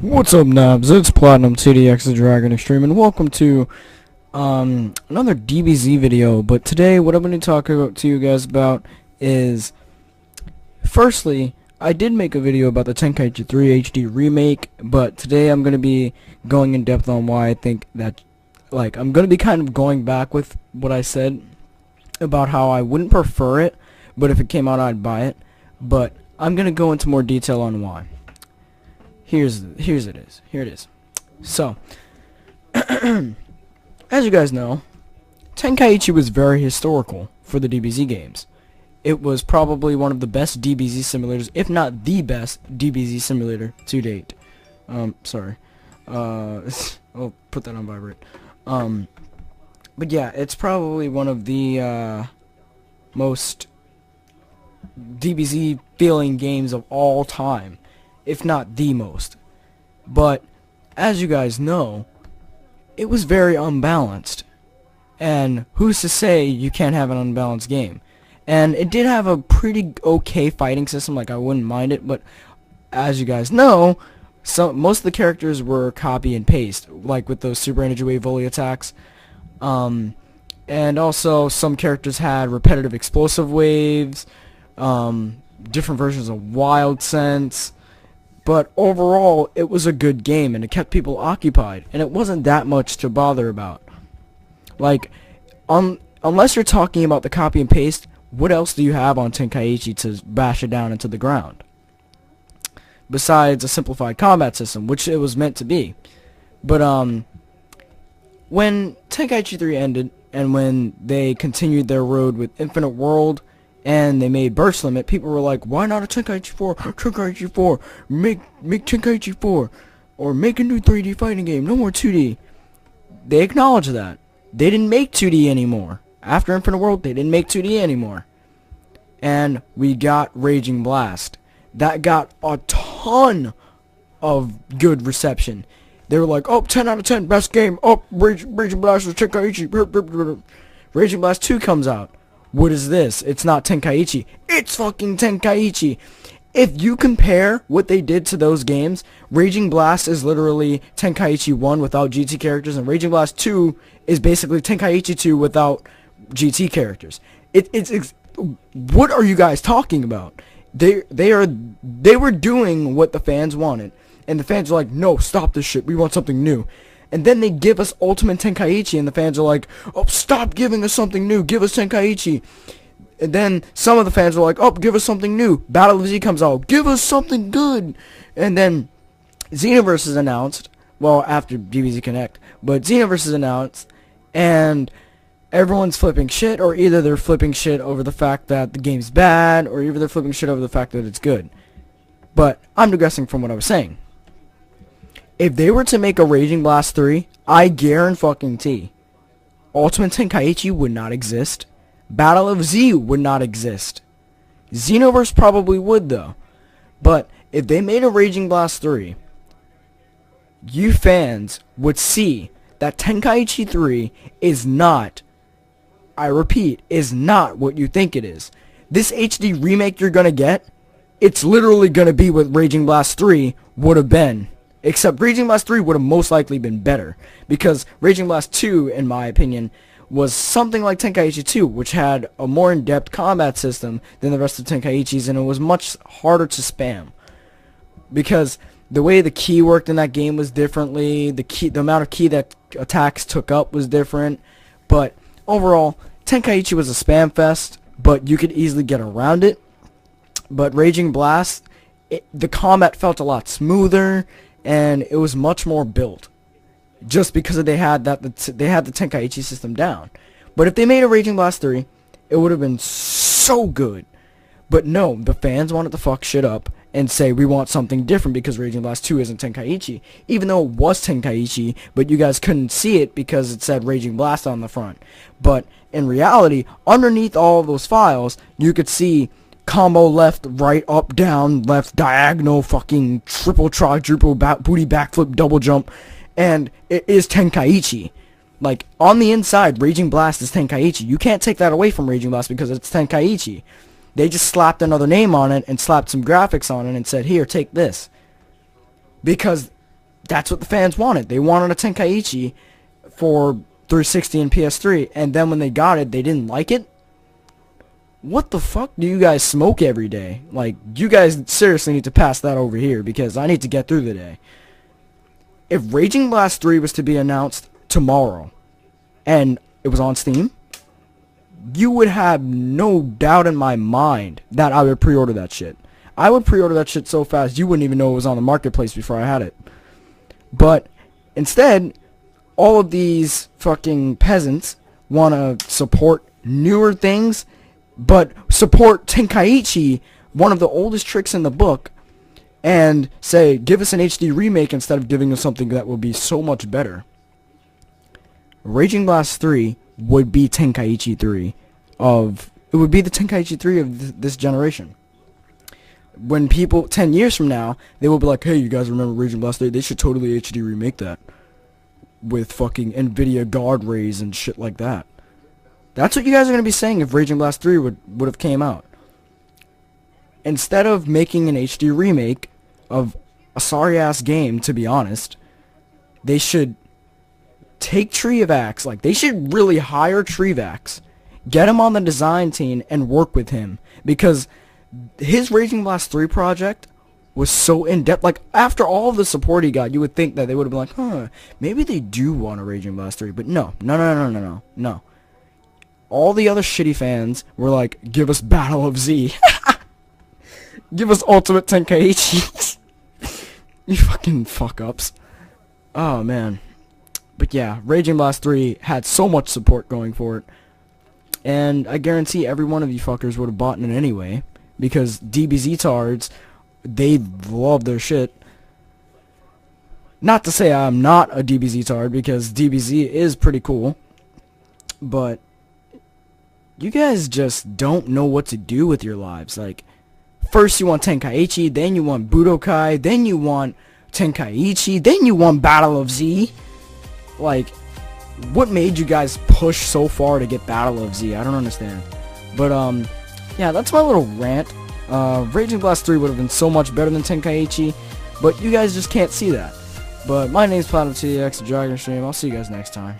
What's up, Nabs? It's Platinum TDX, the Dragon Xtreme, and welcome to another DBZ video. But today, what I'm going to talk to you guys about is, firstly, I did make a video about the Tenkaichi 3 HD remake, but today I'm going to be going in depth on why I think that, I'm going to be kind of going back with what I said about how I wouldn't prefer it, but if it came out, I'd buy it. But I'm going to go into more detail on why. Here it is. So, as you guys know, Tenkaichi was very historical for the DBZ games. It was probably one of the best DBZ simulators, if not the best DBZ simulator to date. Sorry. I'll put that on vibrate. But yeah, it's probably one of the most DBZ feeling games of all time, if not the most. But as you guys know, it was very unbalanced, and who's to say you can't have an unbalanced game? And it did have a pretty okay fighting system, like I wouldn't mind it, but as you guys know, most of the characters were copy and paste, like with those super energy wave volley attacks, and also some characters had repetitive explosive waves, different versions of wild sense. But overall, it was a good game, and it kept people occupied, and it wasn't that much to bother about. Like, unless you're talking about the copy and paste, what else do you have on Tenkaichi to bash it down into the ground? Besides a simplified combat system, which it was meant to be. But, when Tenkaichi 3 ended, and when they continued their road with Infinite World, and they made burst limit, people were like, why not a Tenkaichi 4? Tenkaichi 4, make Tenkaichi 4, or make a new 3D fighting game, no more 2D. They acknowledged that. They didn't make 2D anymore. After Infinite World, they didn't make 2D anymore. And we got Raging Blast. That got a ton of good reception. They were like, oh, 10 out of 10, best game, oh, Raging Blast is Tenkaichi. Raging Blast 2 comes out. What is this? It's not Tenkaichi. It's fucking Tenkaichi. If you compare what they did to those games, Raging Blast is literally Tenkaichi 1 without GT characters, and Raging Blast 2 is basically Tenkaichi 2 without GT characters. It's what are you guys talking about? They were doing what the fans wanted, and the fans are like, no, stop this shit. We want something new. And then they give us Ultimate Tenkaichi, and the fans are like, oh, stop giving us something new, give us Tenkaichi. And then some of the fans are like, oh, give us something new. Battle of Z comes out, give us something good. And then Xenoverse is announced, well, after DBZ Connect, but Xenoverse is announced, and everyone's flipping shit, or either they're flipping shit over the fact that the game's bad, or either they're flipping shit over the fact that it's good. But I'm digressing from what I was saying. If they were to make a Raging Blast 3, I guarantee Ultimate Tenkaichi would not exist. Battle of Z would not exist. Xenoverse probably would, though. But if they made a Raging Blast 3, you fans would see that Tenkaichi 3 is not, I repeat, is not what you think it is. This HD remake you're gonna get, it's literally gonna be what Raging Blast 3 would have been. Except Raging Blast 3 would have most likely been better, because Raging Blast 2, in my opinion, was something like Tenkaichi 2, which had a more in-depth combat system than the rest of Tenkaichi's, and it was much harder to spam. Because the way the key worked in that game was differently, the amount of key that attacks took up was different, but overall, Tenkaichi was a spam fest, but you could easily get around it. But Raging Blast, the combat felt a lot smoother, and it was much more built, just because they had the Tenkaichi system down. But if they made a Raging Blast 3, it would have been so good. But no, the fans wanted to fuck shit up and say we want something different because Raging Blast 2 isn't Tenkaichi, even though it was Tenkaichi, but you guys couldn't see it because it said Raging Blast on the front. But in reality, underneath all of those files, you could see combo left, right, up, down, left, diagonal, fucking triple quadruple booty backflip, double jump, and it is Tenkaichi. Like, on the inside, Raging Blast is Tenkaichi. You can't take that away from Raging Blast because it's Tenkaichi. They just slapped another name on it and slapped some graphics on it and said, here, take this. Because That's what the fans wanted. They wanted a Tenkaichi for 360 and PS3, and then when they got it, they didn't like it? What the fuck do you guys smoke every day? Like, you guys seriously need to pass that over here, because I need to get through the day. If Raging Blast 3 was to be announced tomorrow, and it was on Steam, you would have no doubt in my mind that I would pre-order that shit. I would pre-order that shit so fast you wouldn't even know it was on the marketplace before I had it. But instead, all of these fucking peasants want to support newer things, but support Tenkaichi, one of the oldest tricks in the book, and say, give us an HD remake instead of giving us something that will be so much better. Raging Blast 3 would be Tenkaichi 3 it would be the Tenkaichi 3 of this generation. When people, 10 years from now, they will be like, hey, you guys remember Raging Blast 3? They should totally HD remake that. With fucking NVIDIA guard rays and shit like that. That's what you guys are going to be saying if Raging Blast 3 would have came out. Instead of making an HD remake of a sorry-ass game, to be honest, they should take Treevax, like, they should really hire Treevax, get him on the design team, and work with him. Because his Raging Blast 3 project was so in-depth. Like, after all of the support he got, you would think that they would have been like, huh, maybe they do want a Raging Blast 3. But no. All the other shitty fans were like, give us Battle of Z. Give us Ultimate Tenkaichi. You fucking fuck-ups. Oh, man. But yeah, Raging Blast 3 had so much support going for it. And I guarantee every one of you fuckers would have bought it anyway. Because DBZ-tards, they love their shit. Not to say I'm not a DBZ-tard, because DBZ is pretty cool. But you guys just don't know what to do with your lives. Like, first you want Tenkaichi, then you want Budokai, then you want Tenkaichi, then you want Battle of Z. Like, what made you guys push so far to get Battle of Z? I don't understand. But, yeah, that's my little rant. Raging Blast 3 would have been so much better than Tenkaichi, but you guys just can't see that. But my name's Platinum TDX, Dragon Xtreme. I'll see you guys next time.